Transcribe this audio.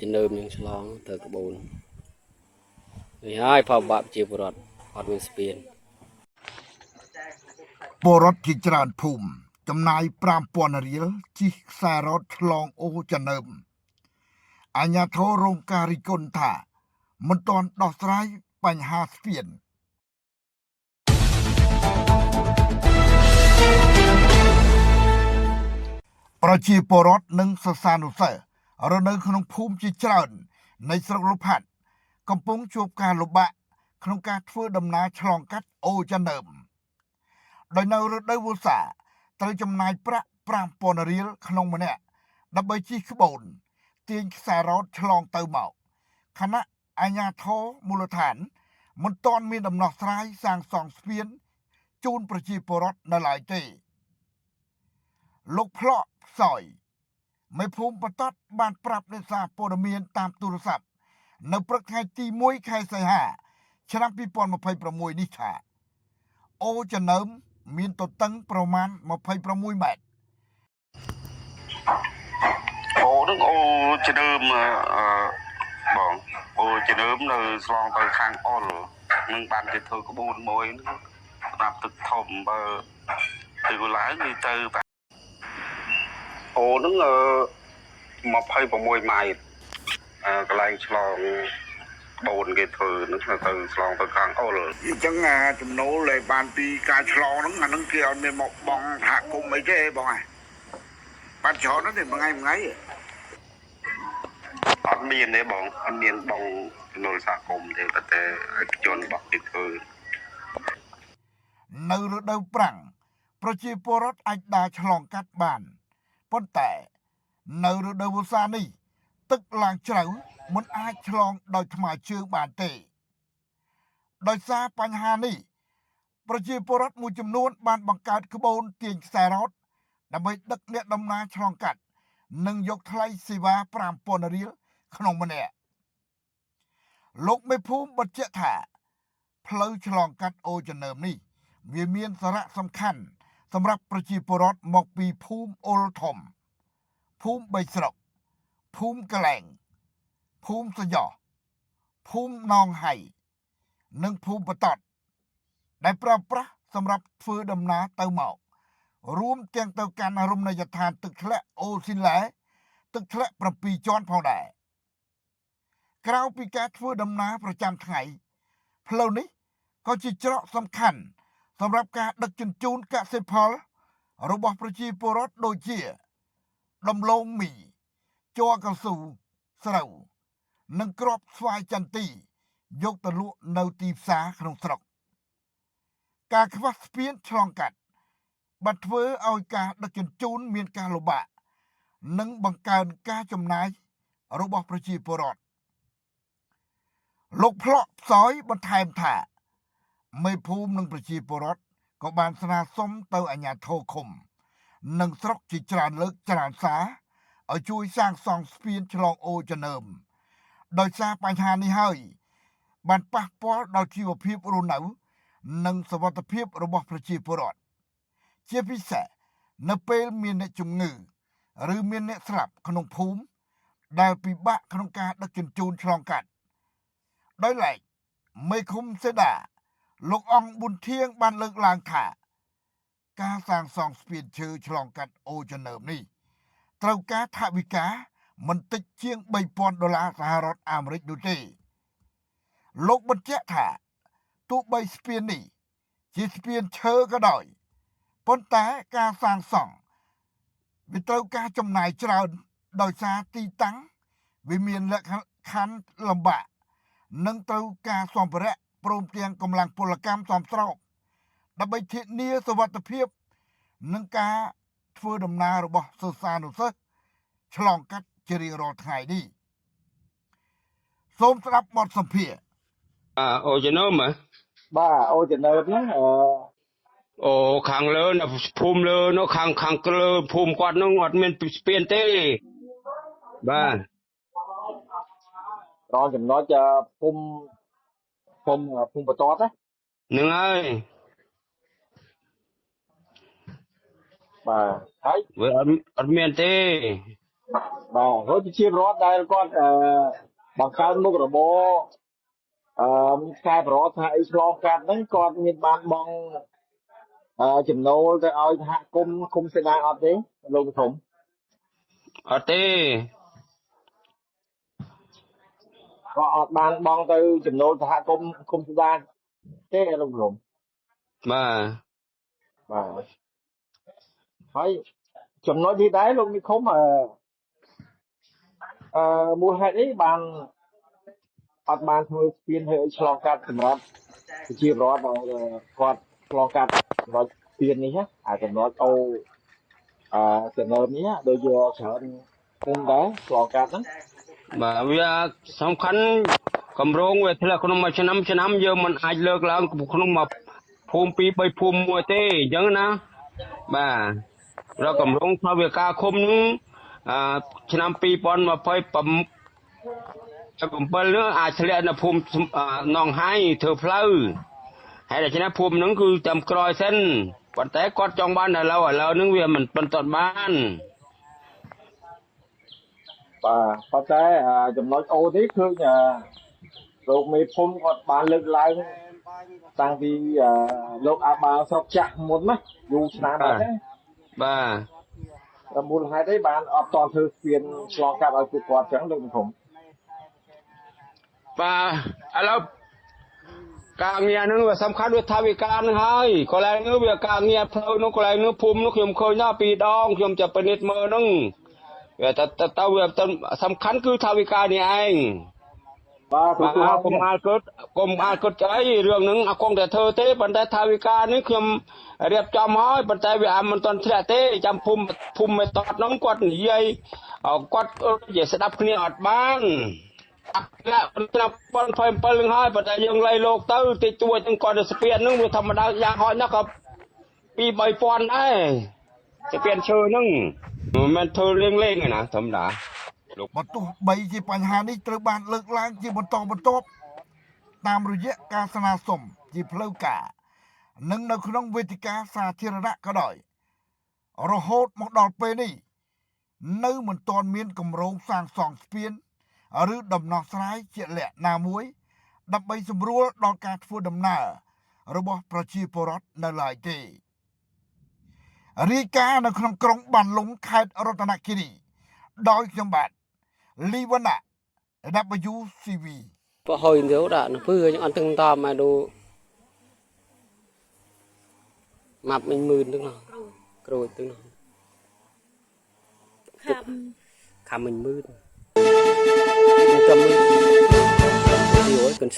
จะเนิมยังฉลองเติร์กบูนนี่ให้พอบับจีบรอดอดวิสเปียนปรถจิจรานภูมิจำนายปรามปวนเรียลจิสารถลองโอจะเนิมอาญาโทรงการิกลถามันตอนดอกไร้ปัญหาเสียนประชีปรถหนึ่งสสานุเสเราเนินขนมภูมิจิจรานในสรุปพัดกำปงจูบการลบะขนมการฟื้นดำนาฉลองกัดโอจะเนิมโดยในรถได้วุษาตรจำนายประปรางปนเรียลขนมมันเนี่ยดับเบิลจีขบวนเตียงสารถฉลองเติมเหมาคณะอาญาโทมูลฐานมันตอนมีดำนอกสายสร้างสองสเปียนจูนประชีปรถในหลายเตลูกเพลาะสอยไม่ภูมิประตัดบ้านปรับในสาโปรเมียนตามโทรศัพท์ในประเทศตีมวยไข่ใส่ห่าชนะปีปอนมาภัยประมวยนิชาโอจะเนิมมีตัวตั้งประมาณมาภัยประมวยแมตโอ้นึกโอจะเดิมบอกโอจะเดิมเลยลองไปข้างอ้อหรือนึงบานจะเธอก็บูนมวยนับตึกถมเบอร์từ cô lái đi từ bạn ồ nó mà phơi vào môi mày cái này lòng bồn cái thử nó là từ lòng từ càng ô rồi chẳng chùm nấu lại bàn tì cà chlo nó kia nên một bong hạ cùng mấy cái bong này bàn chó nó thì một ngày ăn miên đấy bong ăn miên bong nồi xà cùng thì có thể chôn bọc cái thửในฤดูปรังประชีปรถอาจได้ฉลองกัดบานប៉ុន្តែในฤดูវស្សានេះទឹកឡើងជ្រៅមិនអាចឆ្លងដោយថ្មើរជើងបានទេដោយសារបញ្ហានេះប្រជាពលរដ្ឋមួយចំនួនបានបង្កើតក្បូនទាញខ្សែរ៉ូតដើម្បីដឹកអ្នកដំណើរឆ្លងកាត់និងយកថ្លៃសេវា 5,000 រៀលក្នុងម្នាក់លោកមេភូមិបញ្ជាក់ថាផ្លូវឆ្លងកាត់អូចនើមនេះវាមានសារៈសំខាន់សម្រាប់ប្រជាពលរដ្ឋមកពីភូមិអ៊ុលធំភូមិបីស្រុកភូមិកលែងភូមិសយ៉ោភូមិនងហៃនិងភូមិបតតដែលប្រើប្រាស់សម្រាប់ធ្វើដំណើរទៅមករួមទាំងទៅកាន់រមណីយដ្ឋានទឹកធ្លាក់អូស៊ីនឡែទឹកធ្លាក់7ជាន់ផងដែរក្រៅពីការធ្វើដំណើរប្រចាំថ្ងៃផ្លូវនេះក៏ជាច្រកសំខាន់សម្រាប់ការដឹកជញ្ជូនកសិផលរបស់ប្រជាពលរដ្ឋដូចជាដំឡូងមីជ័រកៅស៊ូស្រូវនិងគ្រាប់ស្វាយចន្ទីយកទៅលក់នៅទីផ្សារក្នុងស្រុកការខ្វះស្ពានឆ្លងកាត់បានធ្វើឲ្យការដឹកជញ្ជូនមានការលំបាកនិងបង្កើនការចំណាយរបស់ប្រជាពលរដ្ឋលោកផ្លក់ផ្សោយបន្ថែមថាមេភូមិនិងប្រជាពលរដ្ឋក៏បានស្នើសុំទៅអាជ្ញាធរឃុំនិងស្រុកជាច្រើនលើកច្រើនសារឲ្យជួយសាងសង់ស្ពានឆ្លងអូចនើមដោយសារបញ្ហានេះហើយបានប៉ះពាល់ដល់ជីវភាពរស់នៅនិងសុវត្ថិភាពរបស់ប្រជាពលរដ្ឋជាពិសេសនៅពេលមានអ្នកជំងឺឬមានអ្នកស្លាប់ក្នុងភូមិដែលពិបាកក្នុងការដឹកជញ្ជូនឆ្លងកាត់ដោយឡែកមេឃុំសេដាលោកអង្គប៊ុនធៀងបានលើកឡើងថាការសាងសង់ស្ពានឈើឆ្លងកាត់អូចនើមនេះត្រូវការថវិកាមិនតិចជាង$3,000សហរដ្ឋអាមេរិកនោះទេលោកបញ្ជាក់ថាទោះបីស្ពាននេះជាស្ពានឈើក៏ដោយប៉ុន្តែការសាងសង់វាត្រូវការចំណាយច្រើនដោយសារទីតាំងវាមានលក្ខខណ្ឌលំបាកនិងត្រូវការសម្ភារៈព្រមទាំងកម្លាំងពលកម្មសមស្របដើម្បីធានាសុវត្ថិភាពនិងការធ្វើដំណើររបស់សិស្សានុសិស្សឆ្លងកាត់ជារៀងរាល់ថ្ងៃនេះសូមស្ដាប់បទសម្ភាសន៍អូចនើមបាទអូចនើមហ្នឹងអូខាងលើនៅភូមិលើនោះខាងលើភូមិគាត់នោះអត់មានស្ពានទេបាទត្រង់ចំណុចភូមិបតតហ្នឹងហើយបាទហើយវាអត់មានទេ បាទហើយជារដ្ឋដែលគាត់បង្កើនមុខរបរមានខ្សែប្រវត្តិថាអីឆ្លងកាត់ហ្នឹងគាត់មានបានបងចំណូលទៅឲ្យសហគមន៍ឃុំសេនាអត់ទេលោកធំ អត់ទេ ក៏អត់បានបងទៅចំណូលសហគមន៍ឃុំសេនាទេលោកធំ បាទ បាទហើយចំណុចនេះដែរលោកនិគមមូលហេតុអីបានអត់បានធ្វើស្ពានធ្វើឲ្យឆ្លងកាត់សម្រាប់ប្រជាពលរដ្ឋគាត់ឆ្លងកាត់ចំណុចស្ពាននេះណាអាចំណុចអូចំណុចនេះដូចជាច្រើនគុំដែរឆ្លងកាត់ហ្នឹង បាទវាសំខាន់កម្រងវាធ្លាក់ក្នុងមួយឆ្នាំយើងមិនអាចលើកឡើងក្នុងមួយភូមិពីរបីភូមិមួយទេអញ្ចឹងណាបាទរកកម្រងថាវាការឃុំនឹងឆ្នាំ2027នោះអាចធ្លាក់នៅភូមិនងហៃធ្វើផ្លូវហើយដូច្នេះភូមិហ្នឹងគឺតាមក្រោយសិនប៉ុន្តែគាត់ចង់បានឥឡូវហ្នឹងវាមិនបន្តបាន បាទប៉ុន្តែចំណុចអូនេះឃើញលោកមេភូមិគាត់បានលើកឡើងតាំងពីលោកអាបាស្រុកចាក់មុនណាយូរឆ្នាំហើយណា បាទ តែមូលហេតុអីបានអត់តធ្វើស្ពានឆ្លងកាត់ឲ្យពួកគាត់អញ្ចឹងលោកនិគម បាទឥឡូវការងារហ្នឹងវាសំខាន់វាថាវិការហ្នឹងហើយកន្លែងនោះវាការងារផ្លូវនោះកន្លែងនោះភូមិនោះខ្ញុំឃើញដល់2ដងខ្ញុំจะពិនិត្យមើលហ្នឹងវាទៅវាសំខាន់គឺថាវិការនេះឯង បាទ បាទកុំអាលគិតអីរឿងហ្នឹងអកងតែធ្វើទេប៉ុន្តែថាវិការនេះខ្ញុំរៀបចំហើយប៉ុន្តែវាមិនទាន់ធ្លាក់ទេចាំភូមិមេតតហ្នឹងគាត់និយាយគាត់និយាយស្ដាប់គ្នាអត់បានអត់ធ្លាក់ឆ្នាំ2027ហ្នឹងហើយប៉ុន្តែយើងលៃលោកទៅតិចតួចហ្នឹងគាត់ទៅស្ពានហ្នឹងវាធម្មតាយ៉ាងហោចណាស់ក៏2-3,000ដែរស្ពានឈើហ្នឹងមិនមែនធ្វើលេងទេណាធម្មតា បើទោះបីជាបញ្ហានេះត្រូវបានលើកឡើងជាបន្តបន្ទាប់តាមរយៈការស្នើសុំជាផ្លូវការនិងនៅក្នុងវេទិកាសាធារណៈក៏ដោយរហូតមកដល់ពេលនេះនៅមិនទាន់មានគម្រោងសាងសង់ស្ពានឬដំណោះស្រាយជាក់លាក់ណាមួយដើម្បីសម្រួលដល់ការធ្វើដំណើររបស់ប្រជាពលរដ្ឋនៅឡើយទេរាយការណ៍នៅក្នុងក្រុងបានលុងខេត្តរតនគិរីដោយខ្ញុំបាទលីវណ្ណៈ WCV បើហុយទៅដាក់នៅពឺអត់ទាំងតមកดูម៉ាប់10000ទាំងនោះក្រូចទាំងនោះខំ10000 Tâm ơi, đi ối cần